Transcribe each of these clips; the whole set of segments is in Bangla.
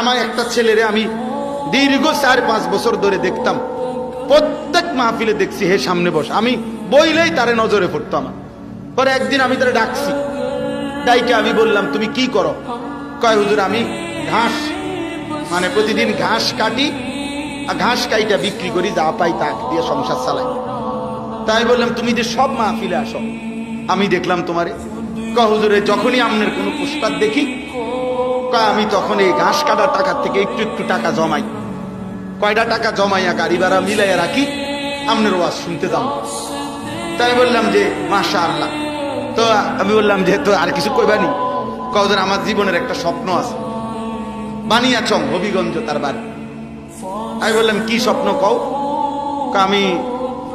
আমার একটা ছেলেরে আমি দীর্ঘ 4-5 বছর ধরে দেখতাম, প্রত্যেক মাহফিলে দেখছি হে সামনে বস, আমি বইলেই তারে নজরে পড়তো আমার। পরে একদিন আমি তারে ডাকছি, ডাইকে আমি বললাম তুমি কি করো? কয় হুজুর আমি ঘাস, মানে প্রতিদিন ঘাস কাটি, আর ঘাস কাইটা বিক্রি করি, যা পাই তা দিয়ে সংসার চালাই। তাই বললাম তুমি যে সব মাহফিলে আসো, আমি দেখলাম তোমারে। কয় হুজুরে যখনই আপনার কোনো পোস্টার দেখি, কয় আমি তখন এই ঘাস কাটার টাকার থেকে একটু একটু টাকা জমাই, কয়টা টাকা জমাইয়া গাড়ি ভাড়া মিলাইয়া রাখি, আপনার ওয়াজ শুনতে যাও। তাই বললাম যে মাশাআল্লাহ। তো আমি বললাম যে তো আর কিছু কইবানি? কয়জন আমার জীবনের একটা স্বপ্ন আছে, বানিয়াচং হবিগঞ্জ তার বাড়ি। আমি বললাম কি স্বপ্ন কও? আমি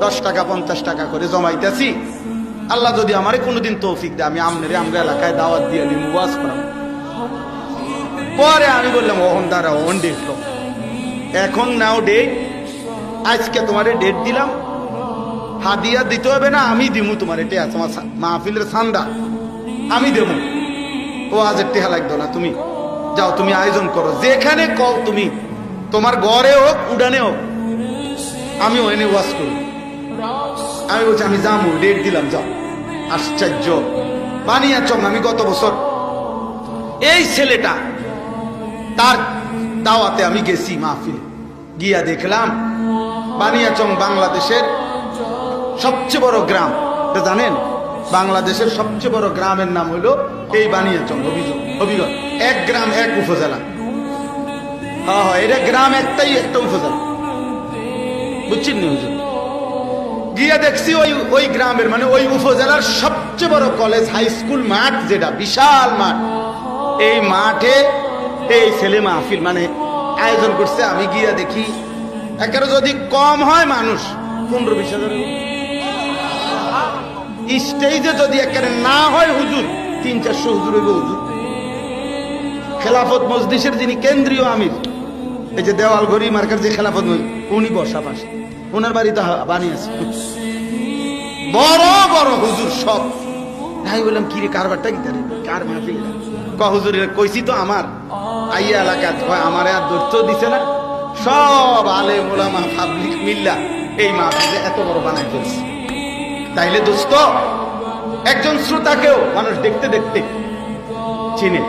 10 টাকা 50 টাকা করে জমাইতেছি, আল্লাহ যদি আমারে কোনোদিন তৌফিক দেয় আমি আমনের আমরা এলাকায় দাওয়াত দিয়ে আমি ওয়াজ করাবো। পরে আমি বললাম ওহন দাঁড়া, ওহন ডেট লো, এখন নাও ডেট, আজকে তোমারে ডেট দিলাম, হাদিয়া দিতে হবে না, আমি দিমু তোমার, এটা তোমার মাহফিলের সান্দা আমি দেবো, ও আজ টেহা লাগতো না, তুমি যাও, তুমি আয়োজন করো, যেখানে কও তুমি, তোমার ঘরে হোক উড়ানে হোক, আমি ওখানে ওয়াজ করি। আমি বলছি আমি যাবো, ডেট দিলাম, যাও। আশ্চর্য বানিয়াচং, আমি গত বছর এই ছেলেটা তার দাওয়াতে আমি গেছি মাহফিলে, গিয়া দেখলাম বানিয়াচং বাংলাদেশের সবচেয়ে বড় গ্রাম, জানেন বাংলাদেশের সবচেয়ে বড় গ্রামের নাম হলো এই বানিয়াচং হবিগঞ্জ। এক গ্রাম এক উপজেলা, হ্যাঁ এটা গ্রাম একটাই, একটা উপজেলা, বুঝছেন নি হুজুর? গিয়া দেখছি ওই গ্রামের মানে ওই উপজেলার সবচেয়ে বড় কলেজ হাই স্কুল মাঠ, যেটা বিশাল মাঠ, এই মাঠে এই ছেলে মাহফিল মানে আয়োজন করছে। আমি গিয়া দেখি একেবারে যদি কম হয় মানুষ 15-20 হাজার, স্টেজে যদি একেবারে না হয় হুজুর 300-400 হুজুর হইব। হুজুর খেলাফত মজলিসের যিনি কেন্দ্রীয় আমির, এই যে দেওয়াল ঘড়ি মার্কার যে খেলাফত, উনি বসা পাশে, ওনার বাড়িতে বানিয়েছে বড় বড় হুজুর সব। আমি বললাম কি রে কারবারটা কি তারে, কার মাহফিল? হুজুর কইছি তো আমার আইয়া এলাকা, আমার আর দৈত্য দিছে না, সব আলেম ওলামা পাবলিক মিল্লা এই মাহফিলে এত বড় বানাই ফেলছে। তাইলে দোস্ত একজন শ্রোতাকেও মানুষ দেখতে দেখতে চিনে।